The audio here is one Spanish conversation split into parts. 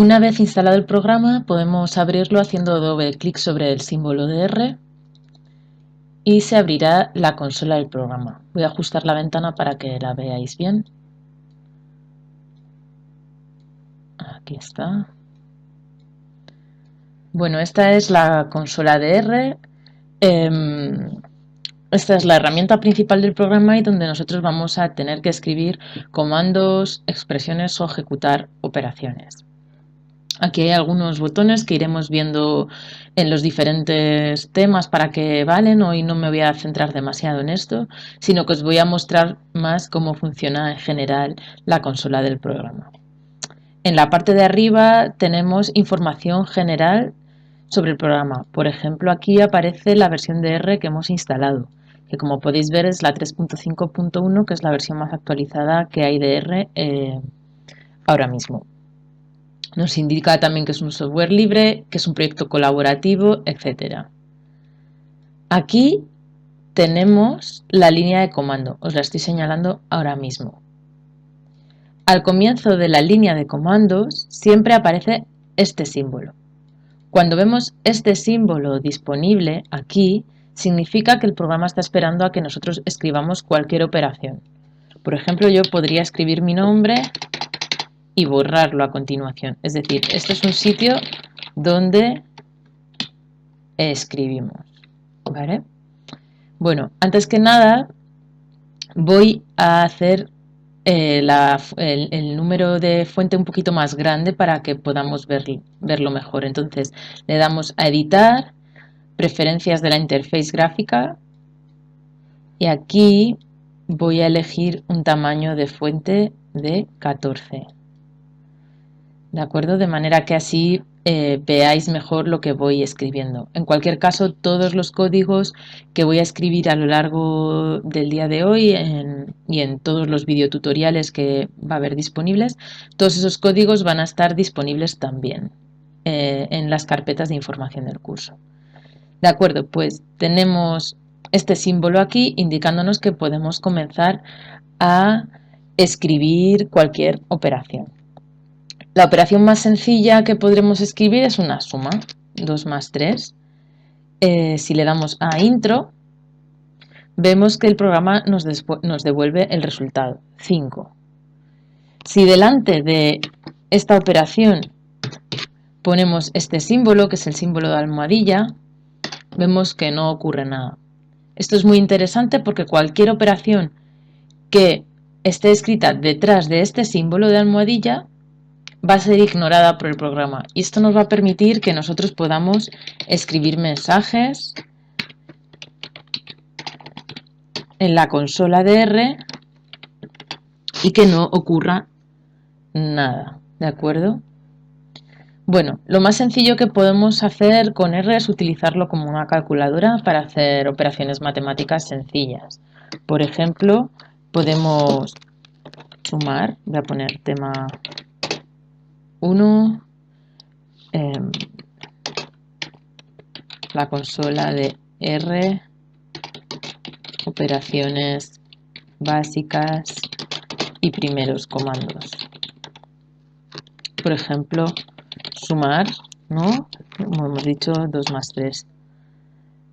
Una vez instalado el programa, podemos abrirlo haciendo doble clic sobre el símbolo de R y se abrirá la consola del programa. Voy a ajustar la ventana para que la veáis bien. Aquí está. Bueno, esta es la consola de R. Esta es la herramienta principal del programa y donde nosotros vamos a tener que escribir comandos, expresiones o ejecutar operaciones. Aquí hay algunos botones que iremos viendo en los diferentes temas para qué valen. Hoy no me voy a centrar demasiado en esto, sino que os voy a mostrar más cómo funciona en general la consola del programa. En la parte de arriba tenemos información general sobre el programa. Por ejemplo, aquí aparece la versión de R que hemos instalado, que como podéis ver es la 3.5.1, que es la versión más actualizada que hay de R ahora mismo. Nos indica también que es un software libre, que es un proyecto colaborativo, etc. Aquí tenemos la línea de comando, os la estoy señalando ahora mismo. Al comienzo de la línea de comandos siempre aparece este símbolo. Cuando vemos este símbolo disponible aquí, significa que el programa está esperando a que nosotros escribamos cualquier operación. Por ejemplo, yo podría escribir mi nombre y borrarlo a continuación. Es decir, este es un sitio donde escribimos. ¿Vale? Bueno, antes que nada voy a hacer el número de fuente un poquito más grande para que podamos verlo mejor. Entonces le damos a editar, preferencias de la interfaz gráfica y aquí voy a elegir un tamaño de fuente de 14. ¿De acuerdo? De manera que así veáis mejor lo que voy escribiendo. En cualquier caso, todos los códigos que voy a escribir a lo largo del día de hoy y en todos los videotutoriales que va a haber disponibles, todos esos códigos van a estar disponibles también en las carpetas de información del curso. De acuerdo, pues tenemos este símbolo aquí indicándonos que podemos comenzar a escribir cualquier operación. La operación más sencilla que podremos escribir es una suma, 2 más 3. Si le damos a intro, vemos que el programa nos devuelve el resultado, 5. Si delante de esta operación ponemos este símbolo, que es el símbolo de almohadilla, vemos que no ocurre nada. Esto es muy interesante porque cualquier operación que esté escrita detrás de este símbolo de almohadilla va a ser ignorada por el programa y esto nos va a permitir que nosotros podamos escribir mensajes en la consola de R y que no ocurra nada, ¿de acuerdo? Bueno, lo más sencillo que podemos hacer con R es utilizarlo como una calculadora para hacer operaciones matemáticas sencillas. Por ejemplo, podemos sumar, voy a poner tema 1, la consola de R, operaciones básicas y primeros comandos. Por ejemplo, sumar, ¿no? Como hemos dicho, 2 más 3,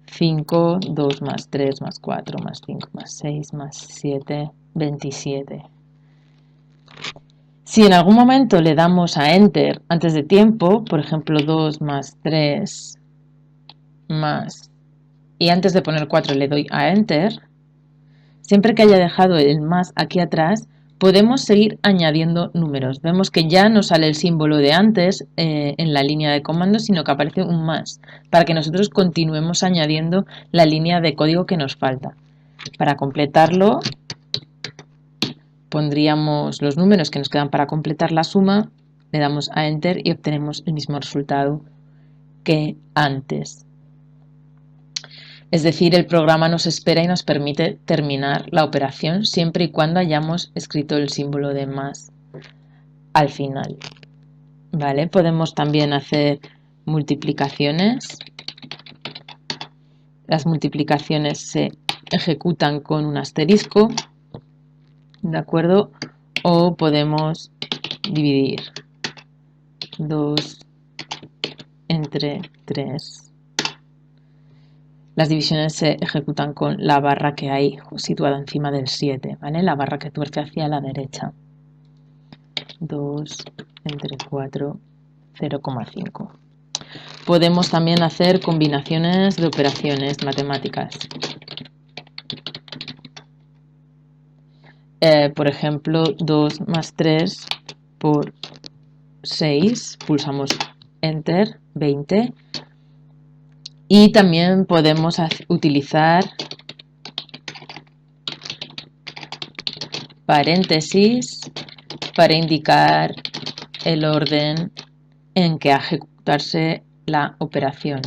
5, 2 más 3 más 4 más 5 más 6 más 7, 27. Si en algún momento le damos a Enter antes de tiempo, por ejemplo 2 más 3 más, y antes de poner 4 le doy a Enter, siempre que haya dejado el más aquí atrás, podemos seguir añadiendo números. Vemos que ya no sale el símbolo de antes en la línea de comandos, sino que aparece un más, para que nosotros continuemos añadiendo la línea de código que nos falta. Para completarlo, pondríamos los números que nos quedan para completar la suma, le damos a Enter y obtenemos el mismo resultado que antes. Es decir, el programa nos espera y nos permite terminar la operación siempre y cuando hayamos escrito el símbolo de más al final. ¿Vale? Podemos también hacer multiplicaciones. Las multiplicaciones se ejecutan con un asterisco, ¿de acuerdo? O podemos dividir. 2 entre 3. Las divisiones se ejecutan con la barra que hay situada encima del 7, ¿vale? La barra que tuerce hacia la derecha. 2 entre 4, 0,5. Podemos también hacer combinaciones de operaciones matemáticas. Por ejemplo, 2 más 3 por 6, pulsamos Enter, 20. Y también podemos utilizar paréntesis para indicar el orden en que ha de ejecutarse la operación.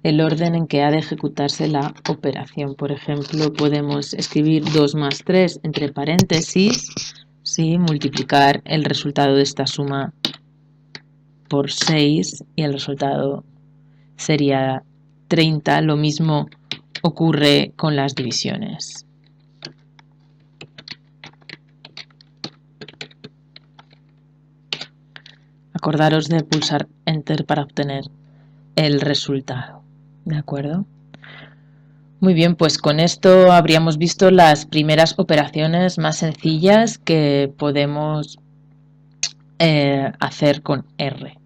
El orden en que ha de ejecutarse la operación. Por ejemplo, podemos escribir 2 más 3 entre paréntesis, ¿sí? Multiplicar el resultado de esta suma por 6 y el resultado sería 30. Lo mismo ocurre con las divisiones. Acordaros de pulsar Enter para obtener el resultado. ¿De acuerdo? Muy bien, pues con esto habríamos visto las primeras operaciones más sencillas que podemos hacer con R.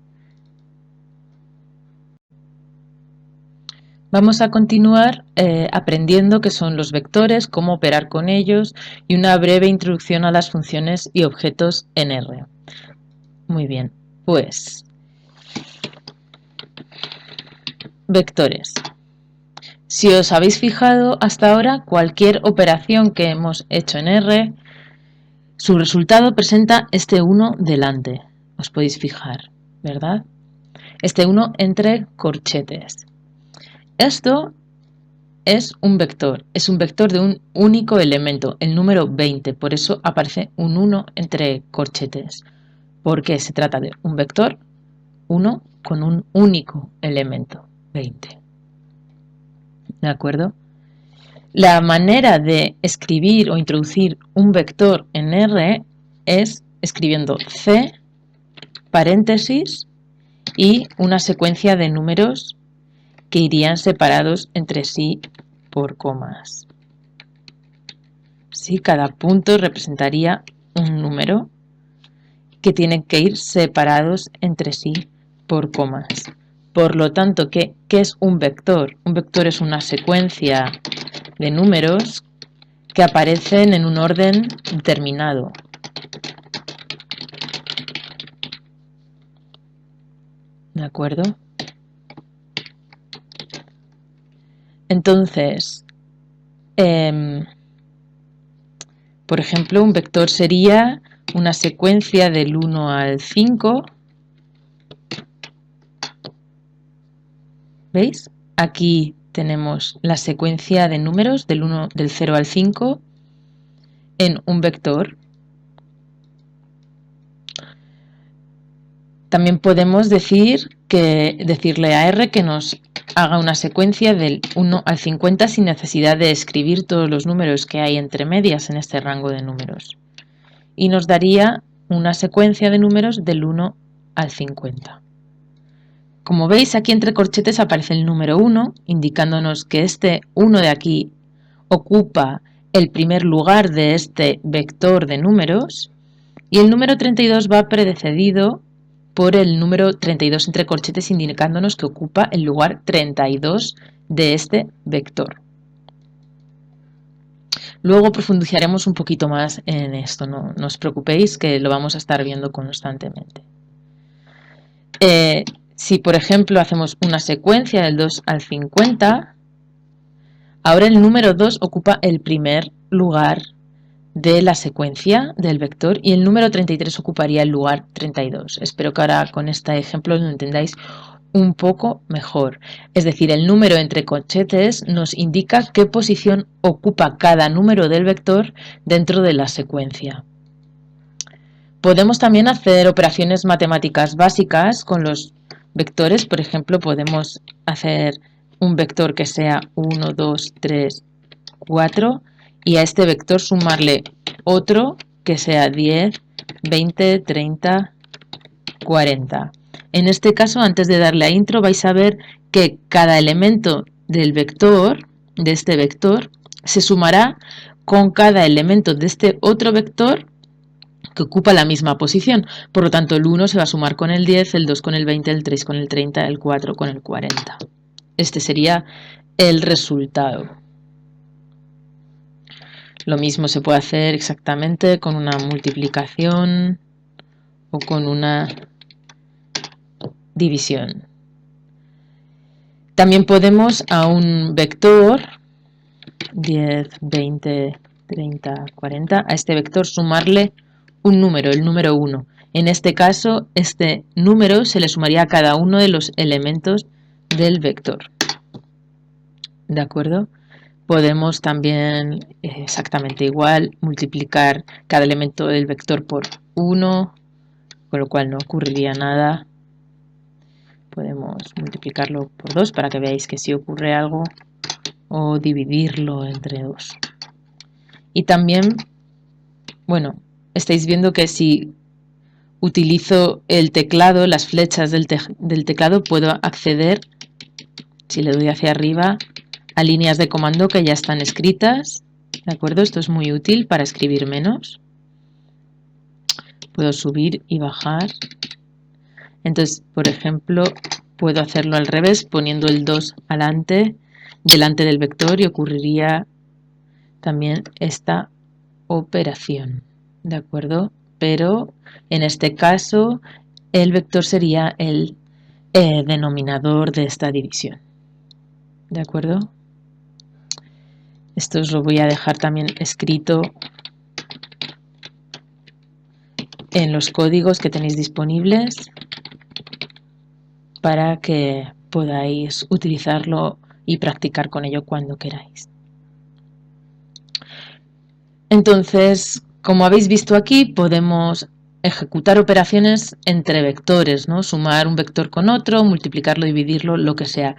Vamos a continuar aprendiendo qué son los vectores, cómo operar con ellos y una breve introducción a las funciones y objetos en R. Muy bien, pues vectores. Si os habéis fijado hasta ahora, cualquier operación que hemos hecho en R, su resultado presenta este 1 delante. Os podéis fijar, ¿verdad? Este 1 entre corchetes. Esto es un vector de un único elemento, el número 20, por eso aparece un 1 entre corchetes, porque se trata de un vector 1 con un único elemento, 20. ¿De acuerdo? La manera de escribir o introducir un vector en R es escribiendo C, paréntesis y una secuencia de números que irían separados entre sí por comas. Sí, cada punto representaría un número que tienen que ir separados entre sí por comas. Por lo tanto, ¿qué es un vector? Un vector es una secuencia de números que aparecen en un orden determinado. ¿De acuerdo? Entonces, por ejemplo, un vector sería una secuencia del 1 al 5. ¿Veis? Aquí tenemos la secuencia de números del 0 al 5 en un vector. También podemos decirle a R que nos haga una secuencia del 1 al 50 sin necesidad de escribir todos los números que hay entre medias en este rango de números. Y nos daría una secuencia de números del 1 al 50. Como veis, aquí entre corchetes aparece el número 1, indicándonos que este 1 de aquí ocupa el primer lugar de este vector de números, y el número 32 va precedido por el número 32 entre corchetes, indicándonos que ocupa el lugar 32 de este vector. Luego profundizaremos un poquito más en esto, no os preocupéis que lo vamos a estar viendo constantemente. Si por ejemplo hacemos una secuencia del 2 al 50, ahora el número 2 ocupa el primer lugar de la secuencia del vector y el número 33 ocuparía el lugar 32. Espero que ahora con este ejemplo lo entendáis un poco mejor. Es decir, el número entre corchetes nos indica qué posición ocupa cada número del vector dentro de la secuencia. Podemos también hacer operaciones matemáticas básicas con los vectores. Por ejemplo, podemos hacer un vector que sea 1, 2, 3, 4 y a este vector sumarle otro que sea 10, 20, 30 40. En este caso, antes de darle a intro, vais a ver que cada elemento del vector, de este vector, se sumará con cada elemento de este otro vector que ocupa la misma posición. Por lo tanto, el 1 se va a sumar con el 10, el 2 con el 20, el 3 con el 30, el 4 con el 40. Este sería el resultado. Lo mismo se puede hacer exactamente con una multiplicación o con una división. También podemos a un vector 10, 20, 30, 40, a este vector sumarle un número, el número 1. En este caso, este número se le sumaría a cada uno de los elementos del vector. ¿De acuerdo? Podemos también, exactamente igual, multiplicar cada elemento del vector por 1, con lo cual no ocurriría nada. Podemos multiplicarlo por 2 para que veáis que sí ocurre algo, o dividirlo entre 2. Y también, bueno, estáis viendo que si utilizo el teclado, las flechas del teclado, puedo acceder, si le doy hacia arriba, a líneas de comando que ya están escritas. ¿De acuerdo? Esto es muy útil para escribir menos. Puedo subir y bajar. Entonces, por ejemplo, puedo hacerlo al revés, poniendo el 2 delante del vector, y ocurriría también esta operación. ¿De acuerdo? Pero en este caso el vector sería el denominador de esta división. ¿De acuerdo? Esto os lo voy a dejar también escrito en los códigos que tenéis disponibles para que podáis utilizarlo y practicar con ello cuando queráis. Entonces, como habéis visto aquí, podemos ejecutar operaciones entre vectores, ¿no? Sumar un vector con otro, multiplicarlo, dividirlo, lo que sea.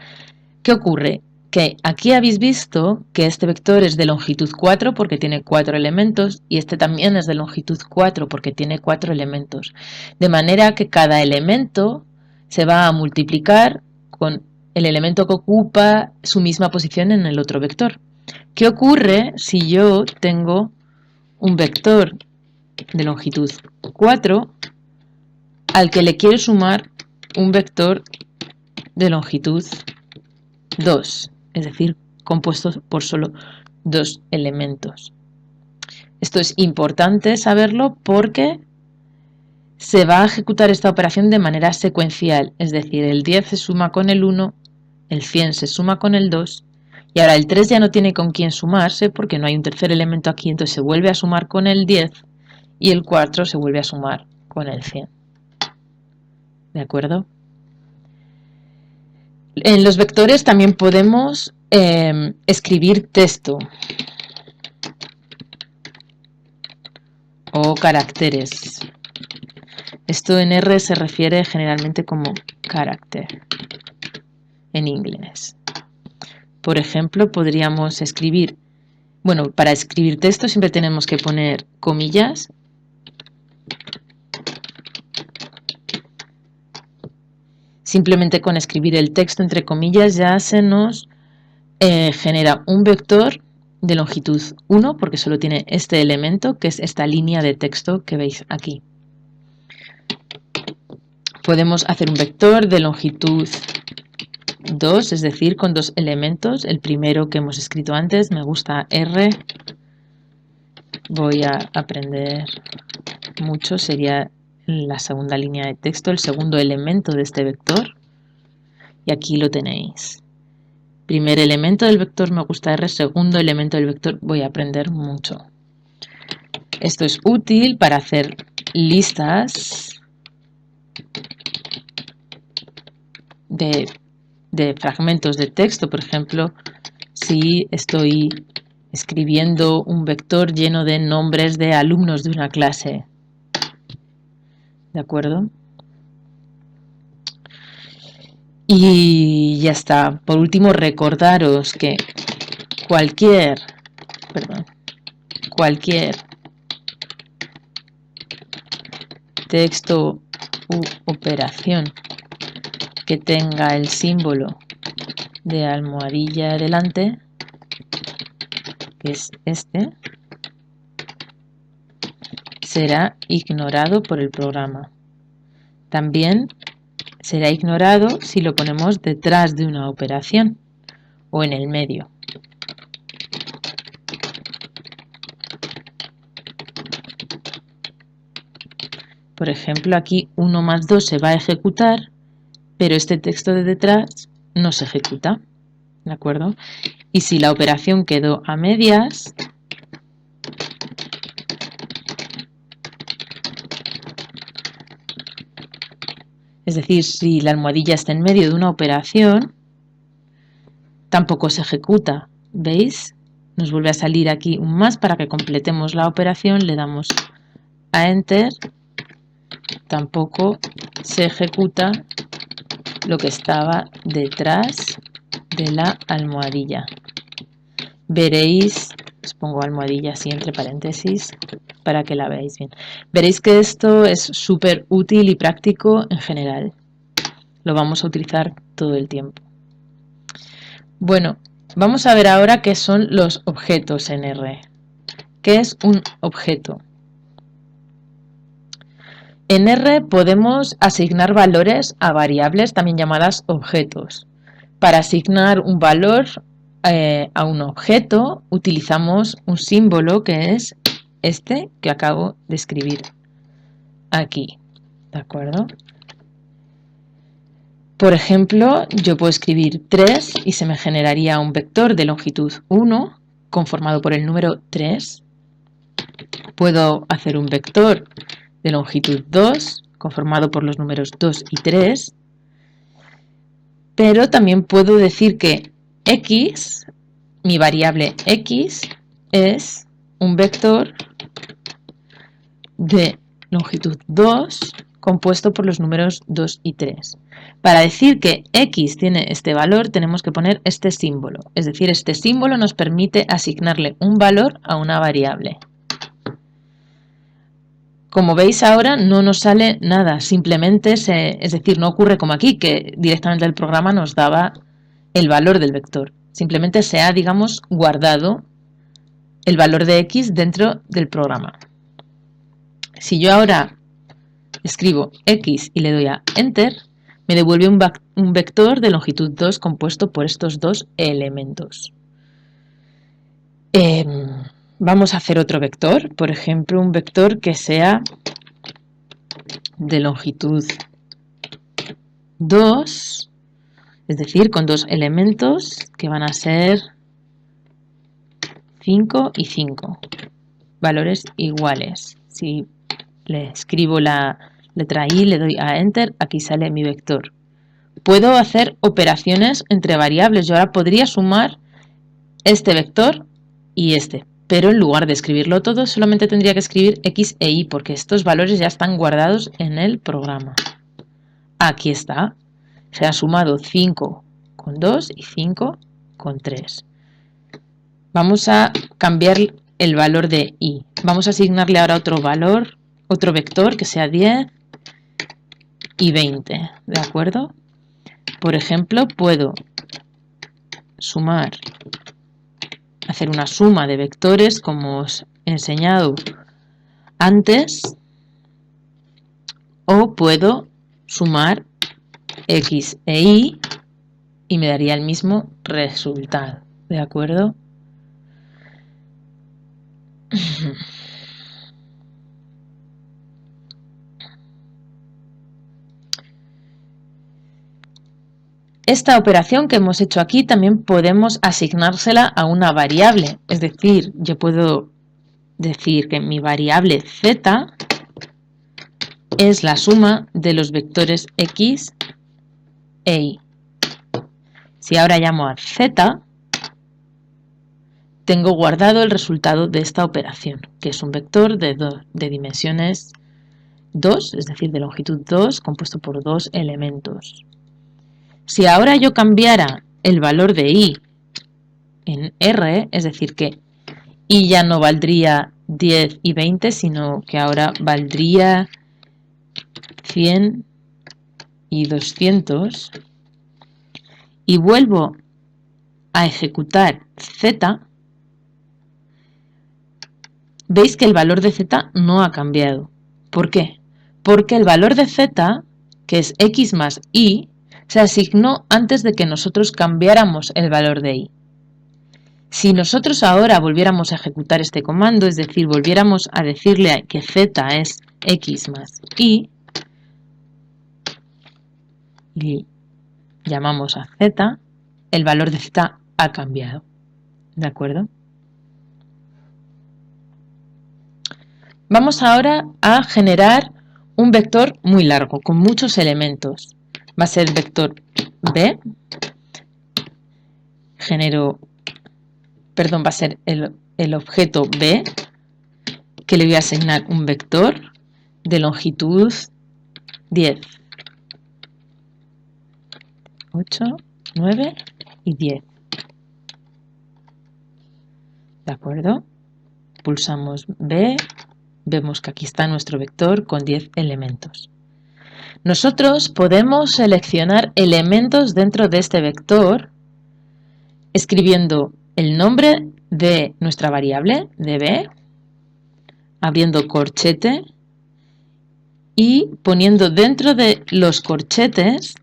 ¿Qué ocurre? Que aquí habéis visto que este vector es de longitud 4 porque tiene 4 elementos, y este también es de longitud 4 porque tiene 4 elementos. De manera que cada elemento se va a multiplicar con el elemento que ocupa su misma posición en el otro vector. ¿Qué ocurre si yo tengo un vector de longitud 4 al que le quiero sumar un vector de longitud 2, es decir, compuesto por solo 2 elementos? Esto es importante saberlo porque se va a ejecutar esta operación de manera secuencial, es decir, el 10 se suma con el 1, el 100 se suma con el 2, y ahora el 3 ya no tiene con quién sumarse porque no hay un tercer elemento aquí, entonces se vuelve a sumar con el 10, y el 4 se vuelve a sumar con el 100. ¿De acuerdo? En los vectores también podemos escribir texto o caracteres. Esto en R se refiere generalmente como carácter en inglés. Por ejemplo, podríamos escribir, bueno, para escribir texto siempre tenemos que poner comillas. Simplemente con escribir el texto entre comillas ya se nos genera un vector de longitud 1 porque solo tiene este elemento, que es esta línea de texto que veis aquí. Podemos hacer un vector de longitud 2, es decir, con 2 elementos. El primero que hemos escrito antes, me gusta R. Voy a aprender mucho, sería la segunda línea de texto, el segundo elemento de este vector. Y aquí lo tenéis. Primer elemento del vector me gusta R, segundo elemento del vector voy a aprender mucho. Esto es útil para hacer listas de fragmentos de texto. Por ejemplo, si estoy escribiendo un vector lleno de nombres de alumnos de una clase. ¿De acuerdo? Y ya está. Por último, recordaros que cualquier texto operación que tenga el símbolo de almohadilla delante, que es este, será ignorado por el programa. También será ignorado si lo ponemos detrás de una operación o en el medio. Por ejemplo, aquí 1 más 2 se va a ejecutar, pero este texto de detrás no se ejecuta, ¿de acuerdo? Y si la operación quedó a medias, es decir, si la almohadilla está en medio de una operación, tampoco se ejecuta, ¿veis? Nos vuelve a salir aquí un más para que completemos la operación, le damos a Enter, tampoco se ejecuta lo que estaba detrás de la almohadilla. Veréis, os pongo almohadilla así entre paréntesis para que la veáis bien. Veréis que esto es súper útil y práctico en general. Lo vamos a utilizar todo el tiempo. Bueno, vamos a ver ahora qué son los objetos en R. ¿Qué es un objeto? En R podemos asignar valores a variables, también llamadas objetos. Para asignar un valor a un objeto utilizamos un símbolo que es este que acabo de escribir aquí, ¿de acuerdo? Por ejemplo, yo puedo escribir 3 y se me generaría un vector de longitud 1 conformado por el número 3. Puedo hacer un vector de longitud 2 conformado por los números 2 y 3. Pero también puedo decir que x, mi variable x, es un vector de longitud 2 compuesto por los números 2 y 3. Para decir que x tiene este valor tenemos que poner este símbolo, es decir, este símbolo nos permite asignarle un valor a una variable. Como veis ahora no nos sale nada, simplemente es decir, no ocurre como aquí, que directamente el programa nos daba el valor del vector. Simplemente se ha, digamos, guardado el valor de x dentro del programa. Si yo ahora escribo x y le doy a Enter, me devuelve un vector de longitud 2 compuesto por estos dos elementos. Vamos a hacer otro vector, por ejemplo, un vector que sea de longitud 2, es decir, con dos elementos que van a ser 5 y 5, valores iguales. Si le escribo la letra I, le doy a Enter, aquí sale mi vector. Puedo hacer operaciones entre variables. Yo ahora podría sumar este vector y este, pero en lugar de escribirlo todo, solamente tendría que escribir X e Y, porque estos valores ya están guardados en el programa. Aquí está. Se ha sumado 5 con 2 y 5 con 3. Vamos a cambiar el valor de Y. Vamos a asignarle ahora otro valor, otro vector que sea 10 y 20, ¿de acuerdo? Por ejemplo, puedo hacer una suma de vectores como os he enseñado antes, o puedo sumar X e Y y me daría el mismo resultado, ¿de acuerdo? Esta operación que hemos hecho aquí también podemos asignársela a una variable, es decir, yo puedo decir que mi variable z es la suma de los vectores x e y. Si ahora llamo a z, tengo guardado el resultado de esta operación, que es un vector de dimensiones 2, es decir, de longitud 2, compuesto por dos elementos. Si ahora yo cambiara el valor de y en R, es decir, que y ya no valdría 10 y 20, sino que ahora valdría 100 y 200 y vuelvo a ejecutar z, veis que el valor de z no ha cambiado. ¿Por qué? Porque el valor de z, que es x más y, se asignó antes de que nosotros cambiáramos el valor de y. Si nosotros ahora volviéramos a ejecutar este comando, es decir, volviéramos a decirle que z es x más y llamamos a z, el valor de z ha cambiado. ¿De acuerdo? Vamos ahora a generar un vector muy largo, con muchos elementos. Va a ser el vector b, va a ser el objeto b, que le voy a asignar un vector de longitud 10, 8, 9 y 10. ¿De acuerdo? Pulsamos B, vemos que aquí está nuestro vector con 10 elementos. Nosotros podemos seleccionar elementos dentro de este vector escribiendo el nombre de nuestra variable, de b, abriendo corchete y poniendo dentro de los corchetes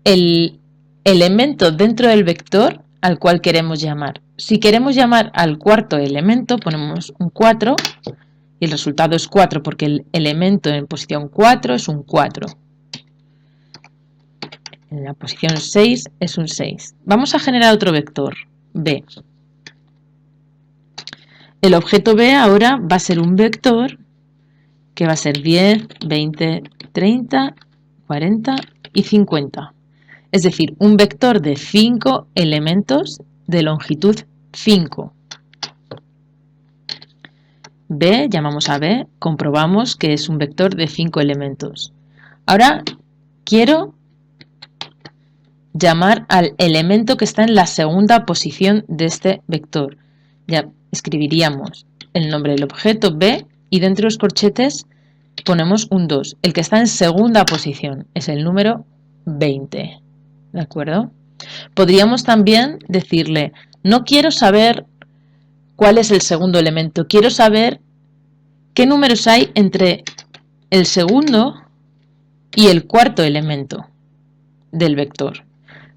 el elemento dentro del vector al cual queremos llamar. Si queremos llamar al cuarto elemento, ponemos un 4 y el resultado es 4 porque el elemento en posición 4 es un 4. En la posición 6 es un 6. Vamos a generar otro vector, b. El objeto b ahora va a ser un vector que va a ser 10, 20, 30, 40 y 50. Es decir, un vector de 5 elementos de longitud 5. B, llamamos a B, comprobamos que es un vector de 5 elementos. Ahora quiero llamar al elemento que está en la segunda posición de este vector. Ya escribiríamos el nombre del objeto B y dentro de los corchetes ponemos un 2. El que está en segunda posición es el número 20. ¿De acuerdo? Podríamos también decirle, no quiero saber cuál es el segundo elemento, quiero saber qué números hay entre el segundo y el cuarto elemento del vector.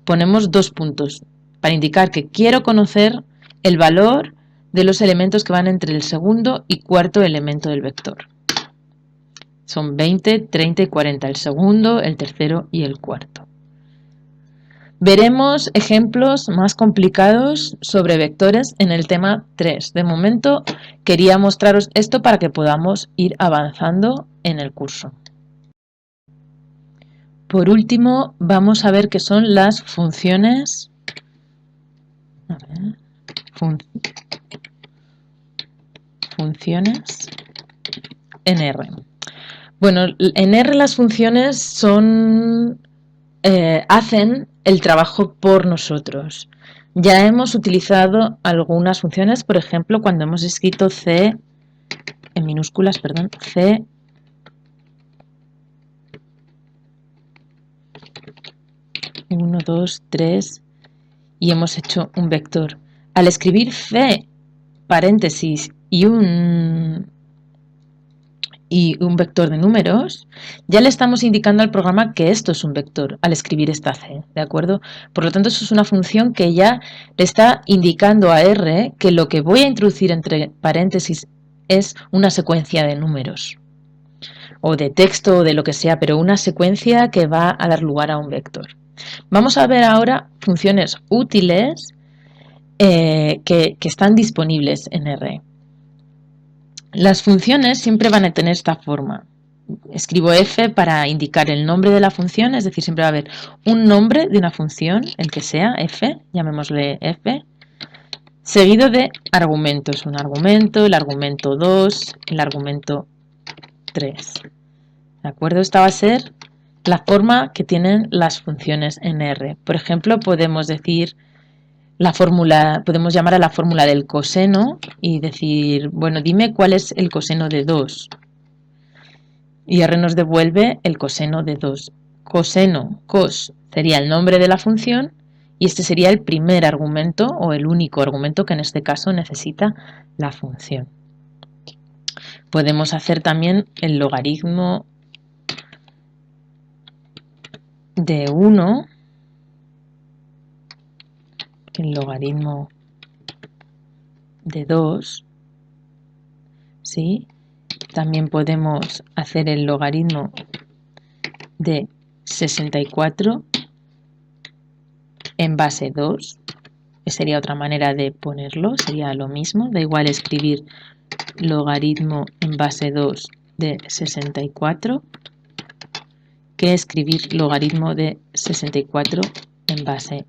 Ponemos 2 puntos para indicar que quiero conocer el valor de los elementos que van entre el segundo y cuarto elemento del vector. Son 20, 30 y 40, el segundo, el tercero y el cuarto. Veremos ejemplos más complicados sobre vectores en el tema 3. De momento quería mostraros esto para que podamos ir avanzando en el curso. Por último, vamos a ver qué son las funciones. Funciones en R. Bueno, en R las funciones hacen el trabajo por nosotros. Ya hemos utilizado algunas funciones, por ejemplo, cuando hemos escrito C en minúsculas, perdón, C 1, 2, 3 y hemos hecho un vector. Al escribir C paréntesis y un vector de números, ya le estamos indicando al programa que esto es un vector al escribir esta C, ¿de acuerdo? Por lo tanto, eso es una función que ya le está indicando a R que lo que voy a introducir entre paréntesis es una secuencia de números, o de texto, o de lo que sea, pero una secuencia que va a dar lugar a un vector. Vamos a ver ahora funciones útiles que están disponibles en R. Las funciones siempre van a tener esta forma. Escribo F para indicar el nombre de la función, es decir, siempre va a haber un nombre de una función, el que sea, F, llamémosle F, seguido de argumentos. Un argumento, el argumento 2, el argumento 3. ¿De acuerdo? Esta va a ser la forma que tienen las funciones en R. Por ejemplo, podemos decir podemos llamar a la fórmula del coseno y decir, bueno, dime cuál es el coseno de 2. y R nos devuelve el coseno de 2. Coseno, cos, sería el nombre de la función y este sería el primer argumento o el único argumento que en este caso necesita la función. Podemos hacer también el logaritmo de 1, el logaritmo de 2, ¿sí? También podemos hacer el logaritmo de 64 en base 2. Sería otra manera de ponerlo, sería lo mismo. Da igual escribir logaritmo en base 2 de 64 que escribir logaritmo de 64 en base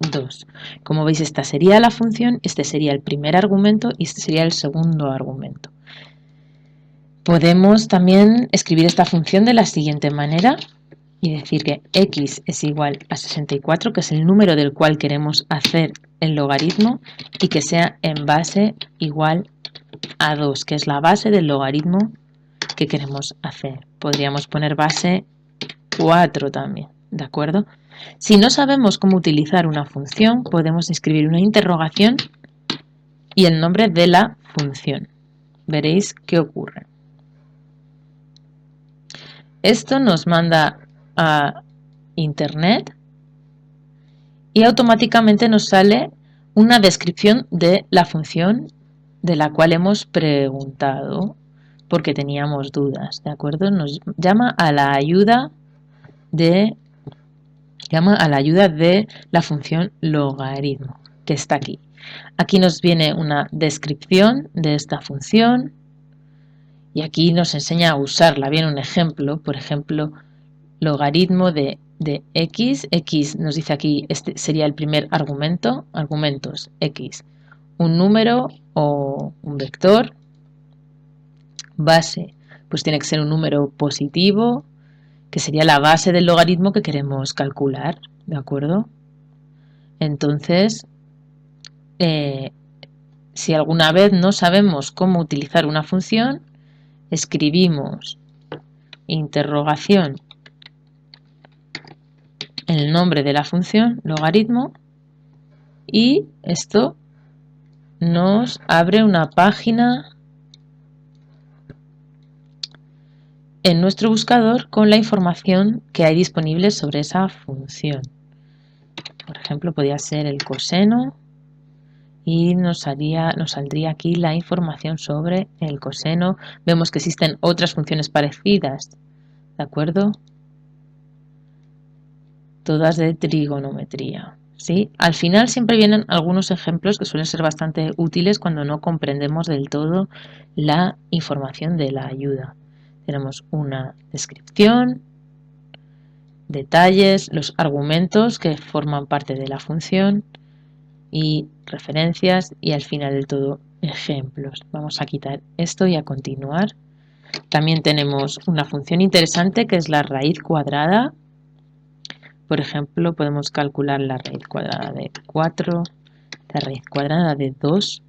2. Como veis, esta sería la función, este sería el primer argumento y este sería el segundo argumento. Podemos también escribir esta función de la siguiente manera y decir que x es igual a 64, que es el número del cual queremos hacer el logaritmo, y que sea en base igual a 2, que es la base del logaritmo que queremos hacer. Podríamos poner base 4 también, ¿de acuerdo? Si no sabemos cómo utilizar una función, podemos escribir una interrogación y el nombre de la función. Veréis qué ocurre. Esto nos manda a Internet y automáticamente nos sale una descripción de la función de la cual hemos preguntado porque teníamos dudas, ¿de acuerdo? Nos llama a la ayuda de la función logaritmo, que está aquí. Aquí nos viene una descripción de esta función y aquí nos enseña a usarla. Viene un ejemplo, por ejemplo, logaritmo de x. X nos dice aquí, este sería el primer argumento. Argumentos, x, un número o un vector. Base, pues tiene que ser un número positivo, que sería la base del logaritmo que queremos calcular, ¿de acuerdo? Entonces, si alguna vez no sabemos cómo utilizar una función, escribimos interrogación, el nombre de la función, logaritmo, y esto nos abre una página en nuestro buscador con la información que hay disponible sobre esa función. Por ejemplo, podría ser el coseno y nos saldría aquí la información sobre el coseno. Vemos que existen otras funciones parecidas, ¿de acuerdo? Todas de trigonometría, ¿sí? Al final siempre vienen algunos ejemplos que suelen ser bastante útiles cuando no comprendemos del todo la información de la ayuda. Tenemos una descripción, detalles, los argumentos que forman parte de la función y referencias y al final del todo ejemplos. Vamos a quitar esto y a continuar. También tenemos una función interesante que es la raíz cuadrada. Por ejemplo, podemos calcular la raíz cuadrada de 4, la raíz cuadrada de 2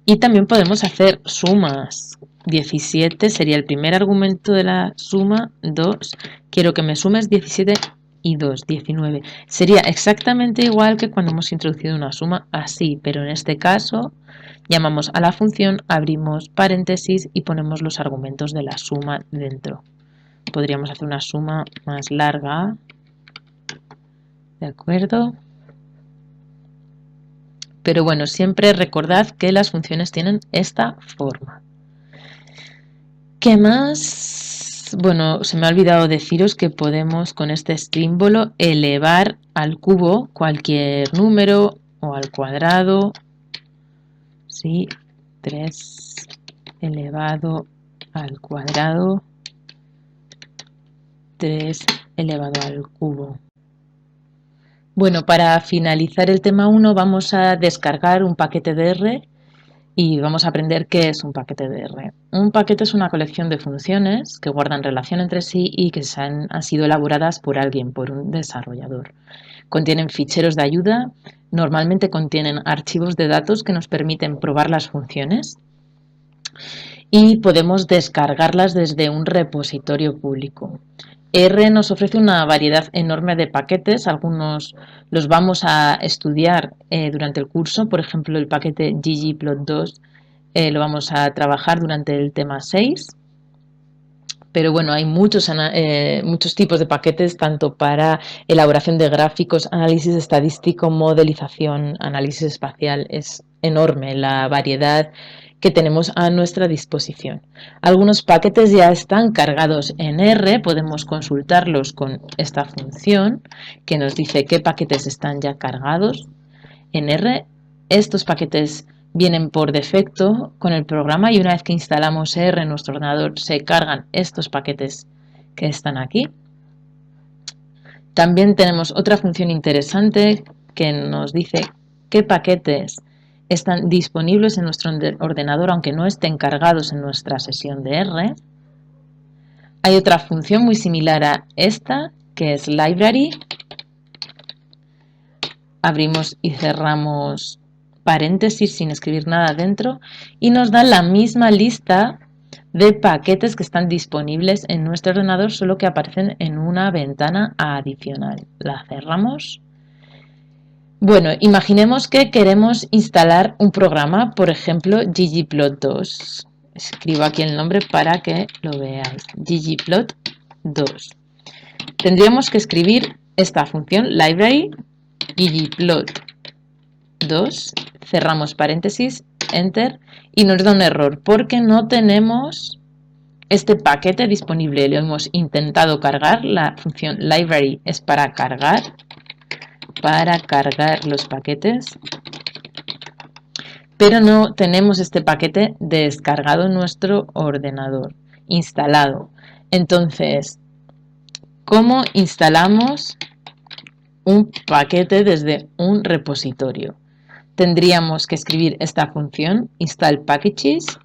y también podemos hacer sumas. 17 sería el primer argumento de la suma, 2. Quiero que me sumes 17 y 2, 19. Sería exactamente igual que cuando hemos introducido una suma así, pero en este caso llamamos a la función, abrimos paréntesis y ponemos los argumentos de la suma dentro. Podríamos hacer una suma más larga, ¿de acuerdo? Pero bueno, siempre recordad que las funciones tienen esta forma. ¿Qué más? Bueno, se me ha olvidado deciros que podemos con este símbolo elevar al cubo cualquier número o al cuadrado. ¿Sí? 3 elevado al cuadrado, 3 elevado al cubo. Bueno, para finalizar el tema 1 vamos a descargar un paquete de R y vamos a aprender qué es un paquete de R. Un paquete es una colección de funciones que guardan relación entre sí y que han sido elaboradas por alguien, por un desarrollador. Contienen ficheros de ayuda, normalmente contienen archivos de datos que nos permiten probar las funciones y podemos descargarlas desde un repositorio público. R nos ofrece una variedad enorme de paquetes, algunos los vamos a estudiar durante el curso, por ejemplo el paquete ggplot2 lo vamos a trabajar durante el tema 6, pero bueno, hay muchos tipos de paquetes, tanto para elaboración de gráficos, análisis estadístico, modelización, análisis espacial. Es enorme la variedad que tenemos a nuestra disposición. Algunos paquetes ya están cargados en R, podemos consultarlos con esta función que nos dice qué paquetes están ya cargados en R. Estos paquetes vienen por defecto con el programa y una vez que instalamos R en nuestro ordenador se cargan estos paquetes que están aquí. También tenemos otra función interesante que nos dice qué paquetes están disponibles en nuestro ordenador aunque no estén cargados en nuestra sesión de R. Hay otra función muy similar a esta que es library. Abrimos y cerramos paréntesis sin escribir nada dentro y nos da la misma lista de paquetes que están disponibles en nuestro ordenador, solo que aparecen en una ventana adicional. La cerramos. Bueno, imaginemos que queremos instalar un programa, por ejemplo ggplot2. Escribo aquí el nombre para que lo veáis. ggplot2. Tendríamos que escribir esta función library ggplot2, cerramos paréntesis, enter, y nos da un error porque no tenemos este paquete disponible. Lo hemos intentado cargar, la función library es para cargar los paquetes, pero no tenemos este paquete descargado en nuestro ordenador, instalado. Entonces, ¿cómo instalamos un paquete desde un repositorio? Tendríamos que escribir esta función install packages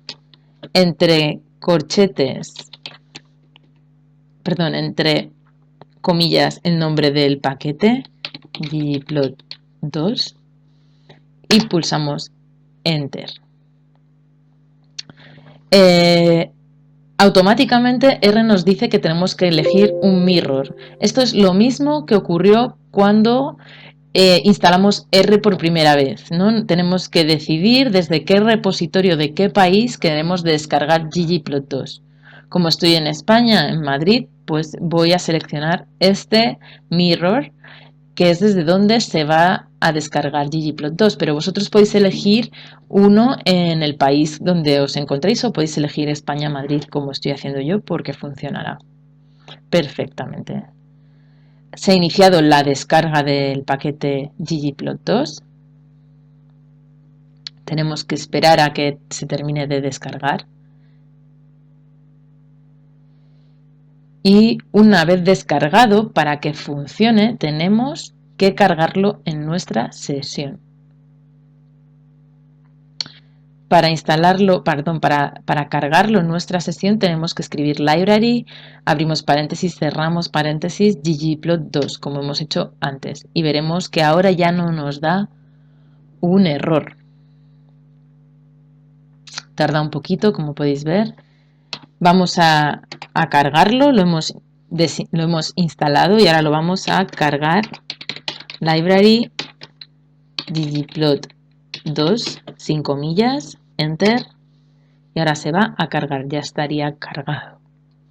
entre comillas el nombre del paquete ggplot2 y pulsamos enter. Automáticamente R nos dice que tenemos que elegir un mirror. Esto es lo mismo que ocurrió cuando instalamos R por primera vez, ¿no? Tenemos que decidir desde qué repositorio de qué país queremos descargar ggplot2. Como estoy en España, en Madrid, pues voy a seleccionar este mirror, que es desde donde se va a descargar ggplot2, pero vosotros podéis elegir uno en el país donde os encontréis o podéis elegir España, Madrid, como estoy haciendo yo, porque funcionará perfectamente. Se ha iniciado la descarga del paquete ggplot2. Tenemos que esperar a que se termine de descargar. Y una vez descargado, para que funcione, tenemos que cargarlo en nuestra sesión. Para cargarlo en nuestra sesión tenemos que escribir library, abrimos paréntesis, cerramos paréntesis, ggplot2, como hemos hecho antes. Y veremos que ahora ya no nos da un error. Tarda un poquito, como podéis ver. Vamos a cargarlo, lo hemos instalado y ahora lo vamos a cargar. Library ggplot2, sin comillas, enter, y ahora se va a cargar, ya estaría cargado,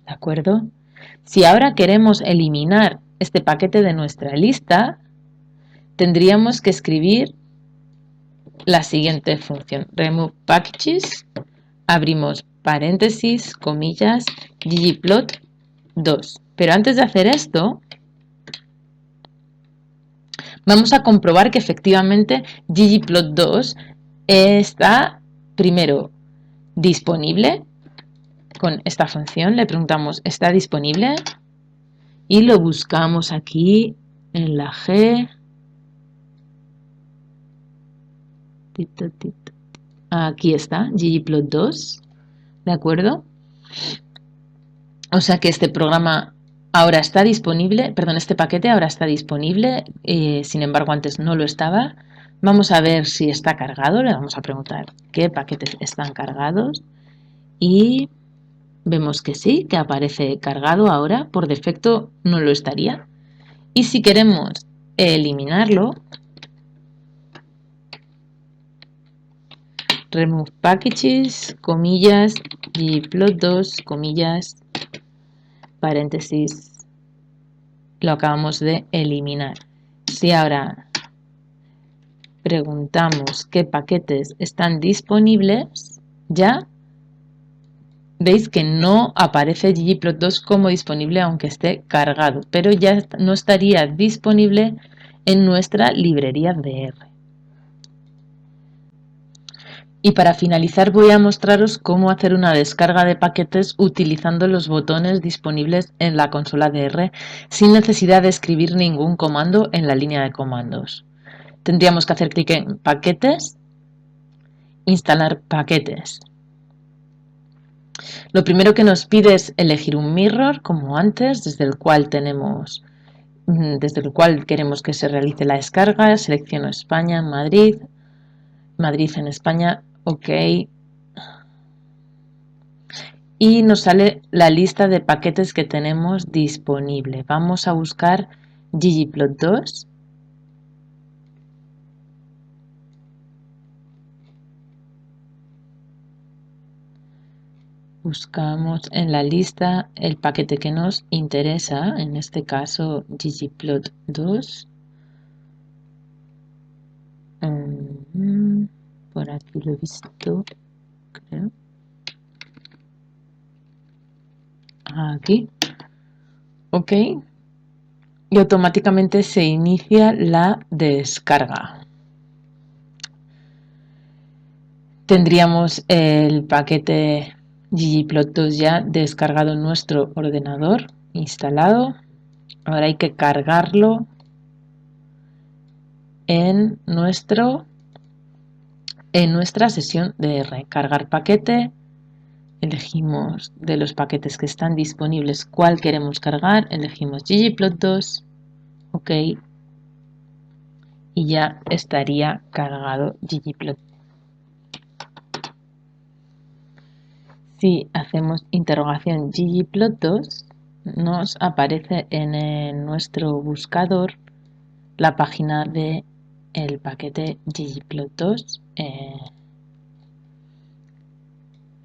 ¿de acuerdo? Si ahora queremos eliminar este paquete de nuestra lista, tendríamos que escribir la siguiente función, remove packages, abrimos paréntesis, comillas, ggplot2. Pero antes de hacer esto, vamos a comprobar que efectivamente ggplot2 está primero disponible. Con esta función le preguntamos ¿está disponible? Y lo buscamos aquí en la G. Aquí está, ggplot2, ¿de acuerdo? O sea que este programa ahora está disponible, perdón, este paquete ahora está disponible, sin embargo antes no lo estaba. Vamos a ver si está cargado, le vamos a preguntar qué paquetes están cargados y vemos que sí, que aparece cargado ahora, por defecto no lo estaría. Y si queremos eliminarlo, remove packages, comillas, ggplot2, comillas, paréntesis, lo acabamos de eliminar. Si ahora preguntamos qué paquetes están disponibles, ya veis que no aparece ggplot2 como disponible aunque esté cargado, pero ya no estaría disponible en nuestra librería de R. Y para finalizar voy a mostraros cómo hacer una descarga de paquetes utilizando los botones disponibles en la consola de R sin necesidad de escribir ningún comando en la línea de comandos. Tendríamos que hacer clic en paquetes, instalar paquetes. Lo primero que nos pide es elegir un mirror, como antes, desde el cual queremos que se realice la descarga. Selecciono España, Madrid en España, OK. Y nos sale la lista de paquetes que tenemos disponible. Vamos a buscar ggplot2. Buscamos en la lista el paquete que nos interesa, en este caso ggplot2. Por aquí lo he visto, creo. Aquí. OK. Y automáticamente se inicia la descarga. Tendríamos el paquete ggplot2 ya descargado en nuestro ordenador, instalado. Ahora hay que cargarlo en nuestra sesión de R. Cargar paquete. Elegimos de los paquetes que están disponibles cuál queremos cargar. Elegimos ggplot2. OK. Y ya estaría cargado ggplot2. Si hacemos interrogación ggplot2, nos aparece en nuestro buscador la página de el paquete ggplot2.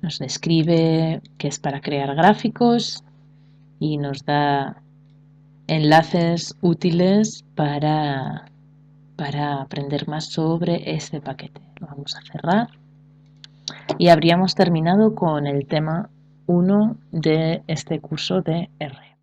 Nos describe que es para crear gráficos y nos da enlaces útiles para aprender más sobre este paquete. Lo vamos a cerrar. Y habríamos terminado con el tema 1 de este curso de R.